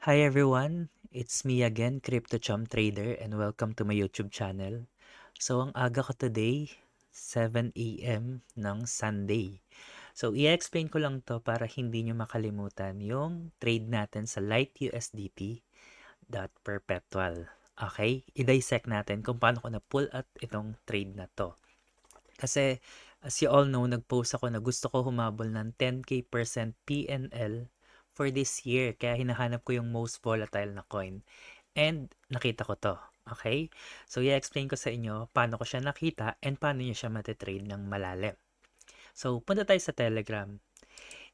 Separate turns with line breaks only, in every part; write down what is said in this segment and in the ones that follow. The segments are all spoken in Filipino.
Hi everyone, it's me again, Crypto Chum Trader, and welcome to my YouTube channel. So ang aga ko today, 7 a.m. ng Sunday. So i-explain ko lang to para hindi nyo makalimutan yung trade natin sa Light USDT perpetual. Okay? I-dissect natin kung paano ko na-pull out itong trade na to. Kasi as you all know, nag-post ako na gusto ko humabol ng 10k percent PNL for this year. Kaya hinahanap ko yung most volatile na coin. And nakita ko to. Okay? So, i-explain ko sa inyo paano ko siya nakita and paano nyo siya matitrade ng malalim. So, punta tayo sa Telegram.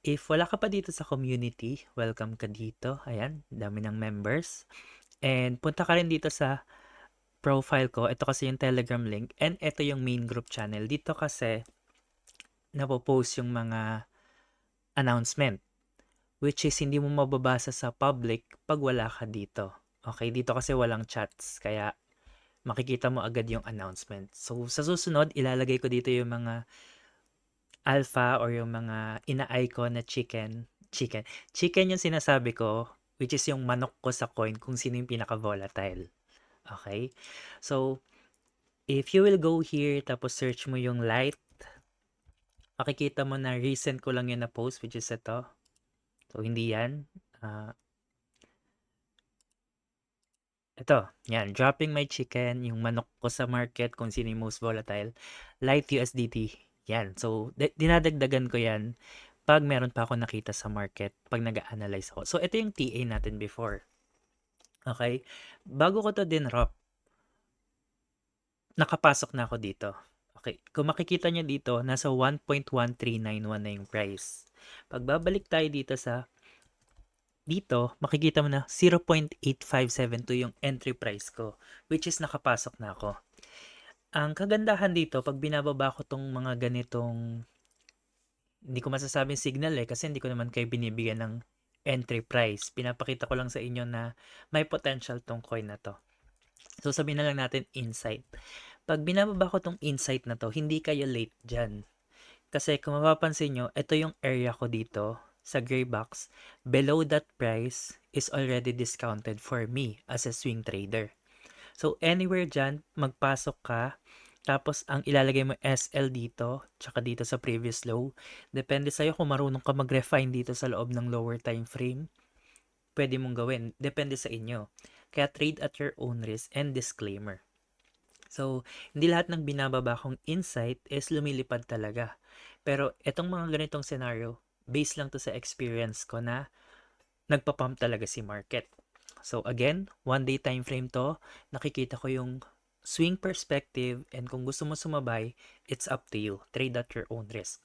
If wala ka pa dito sa community, welcome ka dito. Ayan, dami ng members. And punta ka rin dito sa profile ko. Ito kasi yung Telegram link. And ito yung main group channel. Dito kasi napopost yung mga announcement. Which is hindi mo mababasa sa public pag wala ka dito. Okay, dito kasi walang chats. Kaya makikita mo agad yung announcement. So, sa susunod, ilalagay ko dito yung mga alpha or yung mga ina-icon na chicken. Chicken yung sinasabi ko, which is yung manok ko sa coin kung sino yung pinaka-volatile. Okay? So, if you will go here, tapos search mo yung light, makikita mo na recent ko lang yun na post, which is ito. So, hindi yan. Ito, yan, dropping my chicken, yung manok ko sa market, kung sino yung most volatile, Light USDT, yan. So, dinadagdagan ko yan pag meron pa ako nakita sa market, pag nag-analyze ako. So, ito yung TA natin before. Okay? Bago ko to dinrop, nakapasok na ako dito. Okay, kung makikita nyo dito, nasa 1.1391 na yung price. Pag babalik tayo dito, makikita mo na 0.8572 yung entry price ko, which is nakapasok na ako. Ang kagandahan dito, pag binababa ko tong mga ganitong, hindi ko masasabing signal kasi hindi ko naman kayo binibigyan ng entry price. Pinapakita ko lang sa inyo na may potential tong coin na to. So sabihin na lang natin insight. Pag binababa ko tong insight na to, hindi kayo late dyan. Kasi kung mapapansin nyo, ito yung area ko dito sa gray box. Below that price is already discounted for me as a swing trader. So anywhere dyan, magpasok ka. Tapos ang ilalagay mo SL dito, tsaka dito sa previous low. Depende sa'yo kung marunong ka mag-refine dito sa loob ng lower time frame. Pwede mong gawin. Depende sa inyo. Kaya trade at your own risk and disclaimer. So, hindi lahat ng binababa kong insight is lumilipad talaga. Pero itong mga ganitong scenario, based lang to sa experience ko na nagpa-pump talaga si market. So again, 1 day time frame to, nakikita ko yung swing perspective and kung gusto mo sumabay, it's up to you. Trade at your own risk.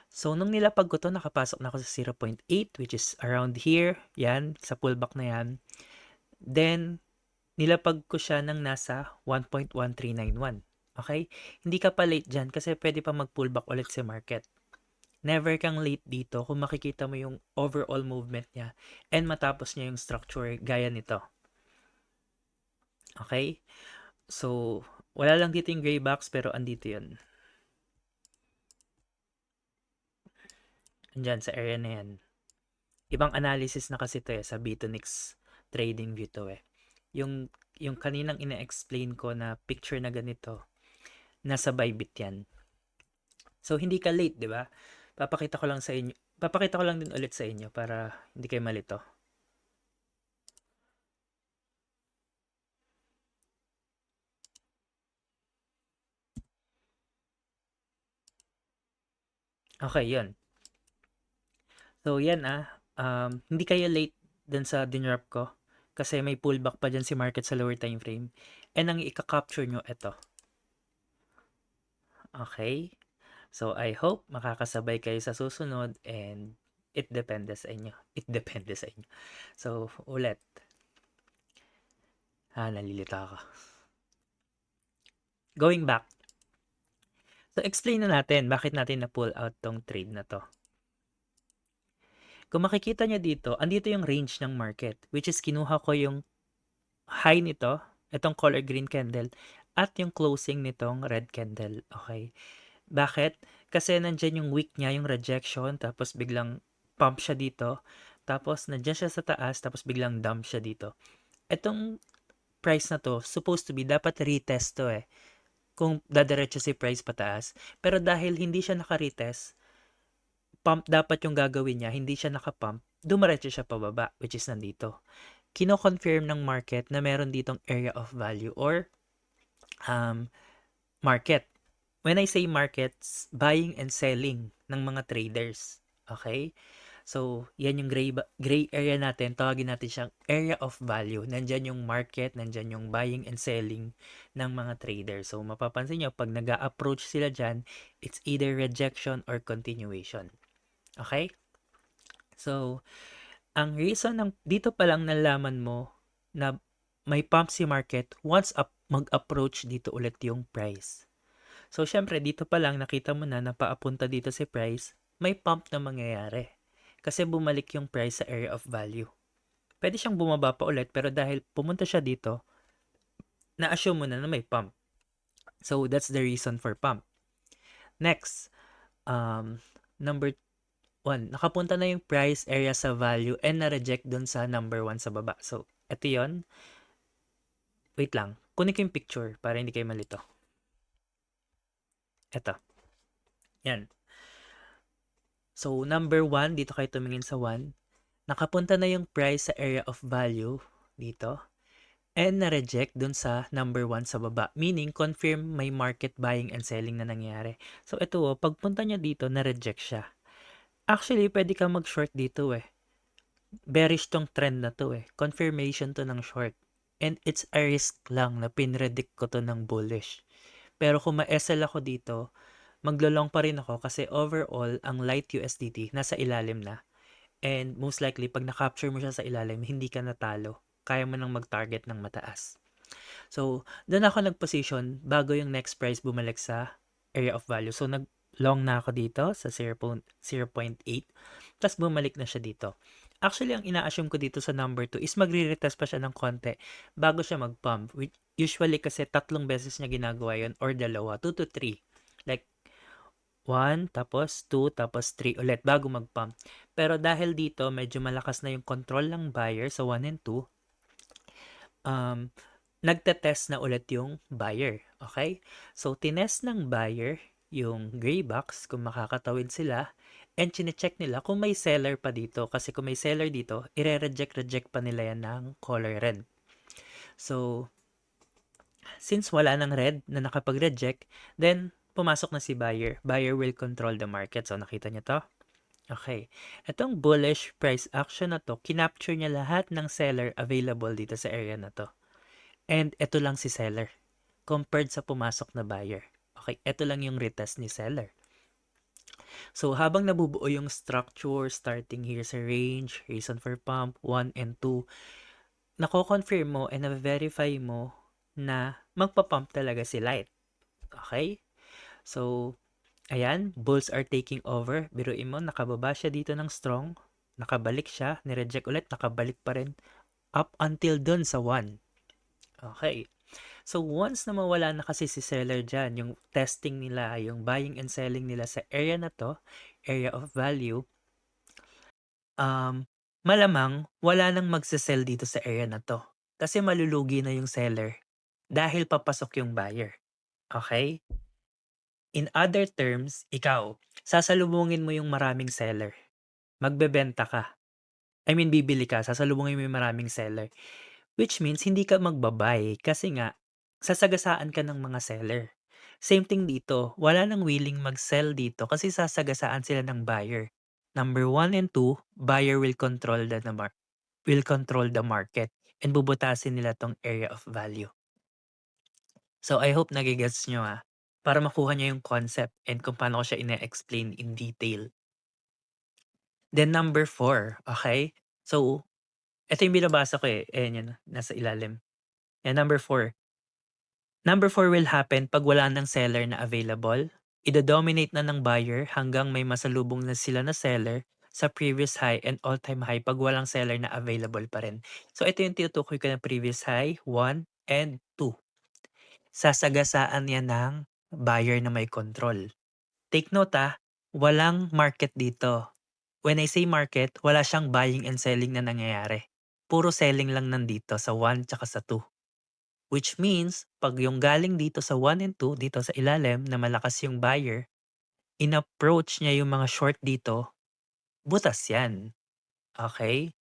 So nung nilapag ko to, nakapasok na ako sa 0.8 which is around here. Yan, sa pullback na yan. Then, nilapag ko siya ng nasa 1.1391. Okay? Hindi ka pa late dyan kasi pwede pa mag-pullback ulit si market. Never kang late dito kung makikita mo yung overall movement niya and matapos niya yung structure gaya nito. Okay? So, wala lang dito yung gray box pero andito yun. Andyan sa area na yan. Ibang analysis na kasi to sa Bitonix Trading View to Yung kaninang ina-explain ko na picture na ganito, nasa Bybit yan. So, hindi ka late, di ba? Papakita ko lang sa inyo. Papakita ko lang din ulit sa inyo para hindi kayo malito. Okay, yun. So, yan hindi kayo late dun sa dinrap ko kasi may pullback pa dyan si market sa lower time frame. And ang i-capture nyo, ito. Okay? So, I hope makakasabay kayo sa susunod and it depende sa inyo. It depende sa inyo. So, ulit. Nalilito ako. Going back. So, explain na natin bakit natin na-pull out tong trade na to. Kung makikita nyo dito, andito yung range ng market, which is kinuha ko yung high nito, itong color green candle, at yung closing nitong red candle. Okay? Bakit? Kasi nandyan yung wick niya, yung rejection, tapos biglang pump siya dito. tapos nandiyan siya sa taas, tapos biglang dump siya dito. Etong price na 'to, supposed to be dapat retest 'to, eh, kung dadiretso si price pataas. Pero dahil hindi siya naka-retest, pump dapat yung gagawin niya, hindi siya naka-pump, dumiretso siya pababa, which is nandito. Kino-confirm ng market na meron ditong area of value or um, market. When I say markets, buying and selling ng mga traders. Okay? So, yan yung gray area natin. Tawagin natin siyang area of value. Nandyan yung market, nandyan yung buying and selling ng mga traders. So, mapapansin nyo, pag nag-a-approach sila dyan, it's either rejection or continuation. Okay? So, ang reason ng dito pa lang nalaman mo na may pump si market once mag-approach dito ulit yung price. So, syempre, dito pa lang nakita mo na napaapunta dito si price, may pump na mangyayari. Kasi bumalik yung price sa area of value. Pwede siyang bumaba pa ulit, pero dahil pumunta siya dito, na-assume mo na may pump. So, that's the reason for pump. Next, number 1, nakapunta na yung price area sa value and na-reject dun sa number 1 sa baba. So, ito yon. Wait lang. Kunin ko yung picture para hindi kayo malito. Ito. Yan. So, number 1, dito kayo tumingin sa 1. Nakapunta na yung price sa area of value dito and na-reject dun sa number 1 sa baba. Meaning, confirm may market buying and selling na nangyari. So, ito pagpunta niya dito, na-reject siya. Actually, pwede ka mag-short dito eh. Bearish tong trend na to eh. Confirmation to ng short. And it's a risk lang na pinredict ko to ng bullish. Pero kung ma-SL ako dito, maglo-long pa rin ako kasi overall, ang light USDT nasa ilalim na. And most likely, pag na-capture mo siya sa ilalim, hindi ka natalo. Kaya mo nang mag-target ng mataas. So, doon ako nag-position bago yung next price bumalik sa area of value. So, nag-long na ako dito sa 0.8. Tapos bumalik na siya dito. Actually, ang ina-assume ko dito sa number 2 is magre-retest pa siya ng konti bago siya mag-pump. Usually kasi 3 beses niya ginagawa yun or dalawa, 2 to 3. Like, 1, tapos 2, tapos 3 ulit bago mag-pump. Pero dahil dito, medyo malakas na yung control ng buyer sa 1 and 2, nagte-test na ulit yung buyer. Okay? So, tinest ng buyer yung gray box kung makakatawid sila and chinecheck nila kung may seller pa dito. Kasi kung may seller dito, reject pa nila yan ng color red. So, since wala ng red na nakapag-reject, then pumasok na si buyer. Buyer will control the market. So, nakita niyo to? Okay. Itong bullish price action na to, kinapture niya lahat ng seller available dito sa area na to. And ito lang si seller compared sa pumasok na buyer. Okay, ito lang yung retest ni seller. So, habang nabubuo yung structure, starting here sa range, reason for pump, 1 and 2, nako-confirm mo and na-verify mo na magpa-pump talaga si light. Okay? So, ayan, bulls are taking over. Biruin mo, nakababa siya dito ng strong. Nakabalik siya, nireject ulit, nakabalik pa rin. Up until dun sa 1. Okay. So, once na mawala na kasi si seller dyan, yung testing nila, yung buying and selling nila sa area na to, area of value, malamang wala nang magsasell dito sa area na to. Kasi malulugi na yung seller dahil papasok yung buyer. Okay? In other terms, ikaw, sasalubungin mo yung maraming seller. Magbebenta ka. I mean, bibili ka, sasalubungin mo yung maraming seller. Which means, hindi ka magbabay kasi nga, sasagasaan ka ng mga seller. Same thing dito, wala nang willing mag-sell dito kasi sasagasaan sila ng buyer. Number 1 and 2, buyer will control the market and bubutasin nila tong area of value. So I hope nagigets nyo para makuha nyo yung concept and kung paano ko siya ine-explain in detail. Then number 4, okay? So, ito yung binabasa ko ayan yan, nasa ilalim. Yan, number 4. Number 4 will happen pag wala ng seller na available. Ida-dominate na ng buyer hanggang may masalubong na sila na seller sa previous high and all-time high pag walang seller na available pa rin. So ito yung tinutukoy ko na previous high, 1 and 2. Sasagasaan yan ng buyer na may control. Take note walang market dito. When I say market, wala siyang buying and selling na nangyayari. Puro selling lang nandito sa 1 tsaka sa 2. Which means, 'pag yung galing dito sa 1 and 2, dito sa ilalim na malakas yung buyer, in-approach niya yung mga short dito, butas yan, okey?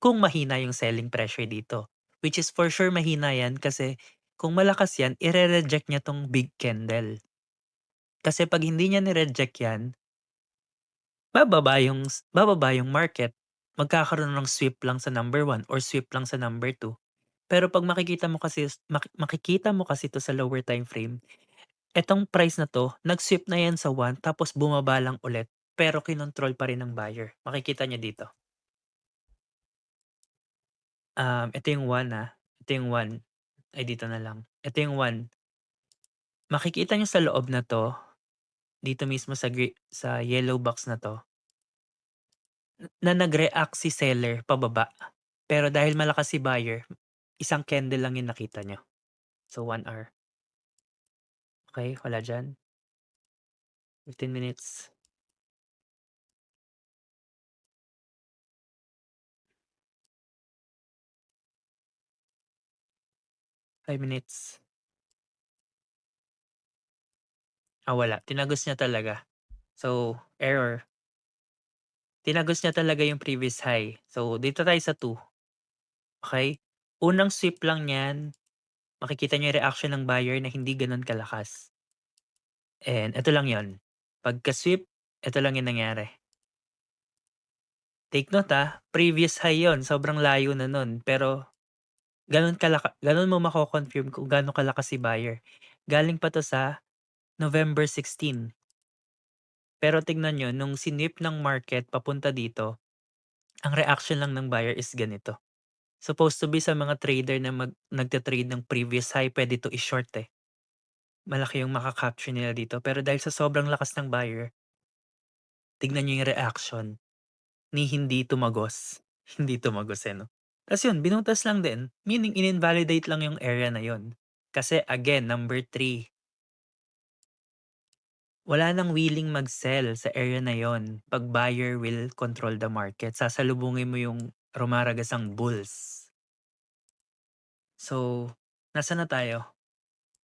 Kung mahina yung selling pressure dito. Which is for sure mahina yan kasi kung malakas yan, ire-reject niya 'tong big candle. Kasi 'pag hindi niya ni-reject yan, bababa yung market. Magkakaroon ng sweep lang sa number 1 or sweep lang sa number 2. Pero 'pag makikita mo kasi 'to sa lower time frame, etong price na 'to, nag-sweep na yan sa 1 tapos bumaba lang ulit, pero kinontrol pa rin ng buyer. Makikita niyo dito. Ito yung 1, ito yung 1. Ay dito na lang. Ito yung 1. Makikita niyo sa loob na 'to, dito mismo sa yellow box na 'to, na nag-react si seller pababa. Pero dahil malakas si buyer, isang candle lang yung nakita niyo. So 1 hour. Okey, wala diyan. 15 minutes, 5 minutes. Wala. Tinagos niya talaga. So, error. Tinagos niya talaga yung previous high. So, dito tayo sa 2, okey? Unang sweep lang niyan, makikita niyo yung reaction ng buyer na hindi gano'n kalakas. And eto lang 'yon, pagka-sweep, eto lang yung nangyari. Take note, previous high 'yon, sobrang layo na nun, pero gano'n mo mako-confirm kung gaano kalakas si buyer. Galing pa 'to sa November 16. Pero tignan niyo nung sinwip ng market papunta dito, ang reaction lang ng buyer is ganito. Supposed to be sa mga trader na nagte-trade ng previous high, puwede 'to i-short, malaki yung maka-capture nila dito. Pero dahil sa sobrang lakas ng buyer, tignan niyo yung reaction ni hindi tumagos. Hindi tumagos, 'no? Ta's yun, binutas lang din, meaning in-invalidate lang yung area na yun. Kasi again, number 3, wala nang willing mag-sell sa area na yon. 'Pag buyer will control the market, sasalubungin mo yung rumaragasang bulls. So, nasaan na tayo?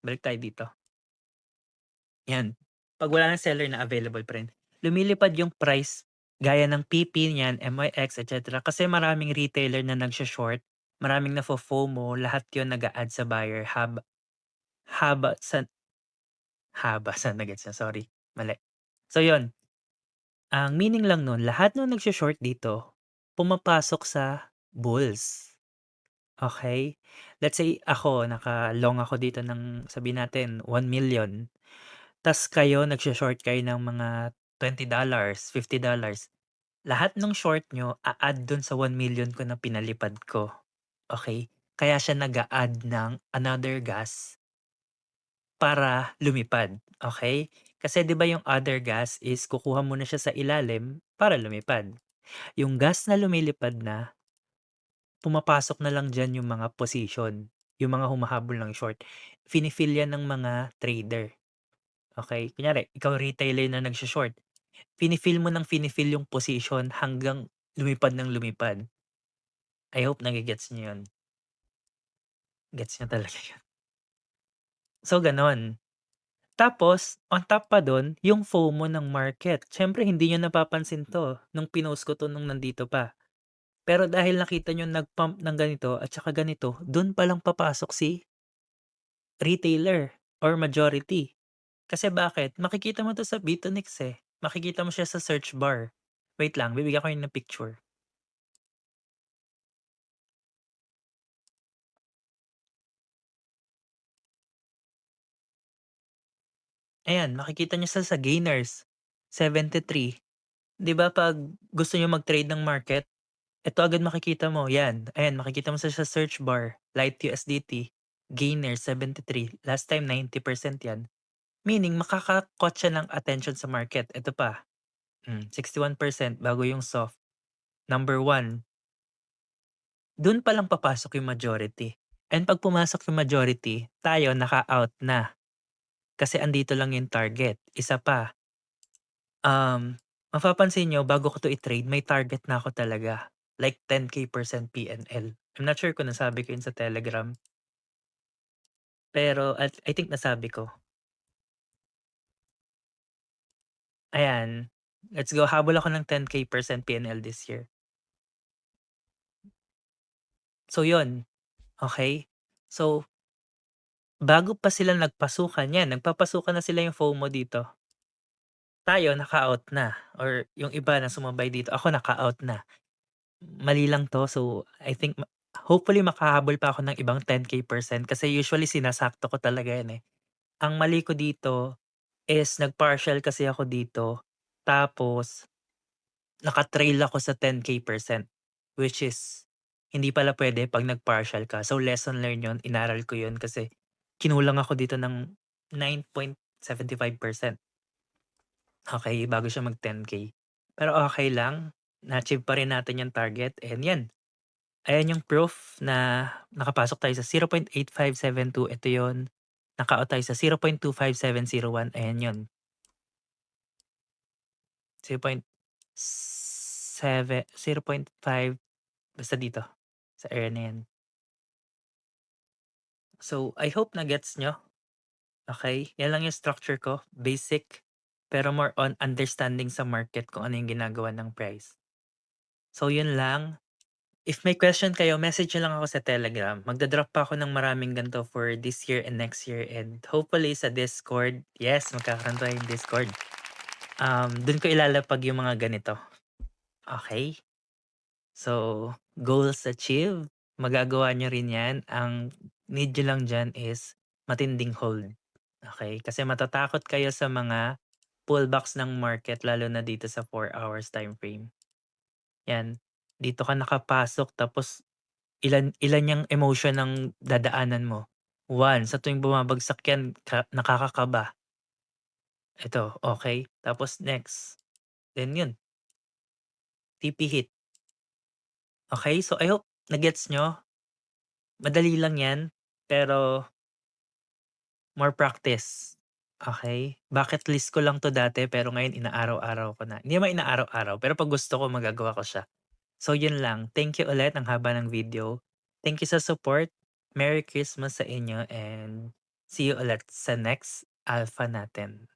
Balik tayo dito. 'Yan, 'pag wala ng seller na available pa rin, lumilipad yung price gaya ng PP niyan, MYX, et cetera, kasi maraming retailer na nagsho-short, maraming nafo-FOMO, lahat yun nag-a-add sa buyer haba sa sa nagets na, sorry, mali. So yun, ang meaning lang nun lahat nung nagsho-short dito, pumapasok sa bulls, okey? Let's say ako, naka-long ako dito ng sabihin natin 1,000,000. Tas kayo nagsho-short kayo ng mga $20, $50, lahat ng short niyo a-add dun sa 1,000,000 ko na pinalipad ko, okey? Kaya siya nag-a-add ng another gas para lumipad, okey? Kasi 'di ba yung other gas is kukuha muna siya sa ilalim para lumipad. Yung gas na lumilipad na, pumapasok na lang diyan yung mga position, yung mga humahabol ng short, fini-fill yan ng mga trader, okey? Kunyari ikaw retailer na nagsho-short, fini-fill mo ng fini-fill yung position hanggang lumipad ng lumipad. I hope nage-gets niyo yun. Gets niyo talaga yun. So gano'n. Tapos on top pa dun yung FOMO ng market. Siyempre hindi niyo napapansin 'to nung pinost ko 'to nung nandito pa. Pero dahil nakita niyo nag-pump ng ganito at saka ganito, dun palang papasok si retailer or majority. Kasi bakit? Makikita mo 'to sa Bitonix, makikita mo siya sa search bar. Wait lang, bibigyan ko kayo ng picture. Ayan, makikita niyo sa gainers, 73. 'Di ba 'pag gusto niyo mag-trade ng market, ito agad makikita mo, 'yan. Ayan, makikita mo sa search bar, Light USDT, gainers 73, last time 90% 'yan. Meaning makaka-caught siya ng attention sa market. Ito pa, 61% bago yung soft. Number 1, dun palang papasok yung majority. And 'pag pumasok yung majority, tayo naka-out na. Kasi andito lang yung target. Isa pa, um Mapapansin niyo bago ko 'to i-trade may target na ako talaga, like 10K% PNL. I'm not sure kung nasabi ko yun sa Telegram, pero at I think nasabi ko. Ayan, let's go habol ako ng 10K% PNL this year. So yun, okey? So, bago pa sila nagpasukan 'yan, nagpapasukan na sila yung FOMO dito. Tayo naka-out na or yung iba na sumabay dito, ako naka-out na. Mali lang 'to, so I think hopefully makahabol pa ako ng ibang 10K% kasi usually sinasakto ko talaga 'yan, eh. Ang mali ko dito is nag-partial kasi ako dito, tapos naka-trail ako sa 10K%, which is hindi pala puwede 'pag nag-partial ka. So lesson learned 'yun, inaral ko 'yun kasi kinulang ako dito ng 9.75%, okey, bago siya mag-10K. Pero okey lang, na-achieve pa rin natin yung target and 'yan. Ayan yung proof na nakapasok tayo sa 0.8572, ito yun. Naka-out tayo sa 0.25701, ayan yun. 0.5 basta dito, sa area na yan. So, I hope na-gets niyo, okey? Yan lang yung structure ko, basic, pero more on understanding sa market kung ano yung ginagawa ng price. So, yun lang. If may question kayo, message niyo lang ako sa Telegram. Magda-drop pa ako ng maraming ganito for this year and next year and hopefully sa Discord. Yes, magkakaroon tayong Discord. Dun ko ilalapag yung mga ganito. Okay? So, goals achieved. Magagawa niyo rin yan. Ang need niyo lang dyan is matinding hold. Okay? Kasi matatakot kayo sa mga pullbacks ng market lalo na dito sa 4 hours time frame. Yan. Dito ka nakapasok tapos ilan ilan yung emotion ng dadaanan mo. One, sa tuwing bumabagsak yan nakakakaba, eto okey. Tapos next, then yun, TP hit, okey. So I hope na-gets niyo, madali lang yan, pero more practice, okey. Bucket list ko lang 'to dati pero ngayon inaaraw-araw ko na. Hindi naman inaaraw-araw, pero 'pag gusto ko magagawa ko siya. So yun lang, thank you ulit, ang haba ng video. Thank you sa support. Merry Christmas sa inyo and see you ulit sa next alpha natin.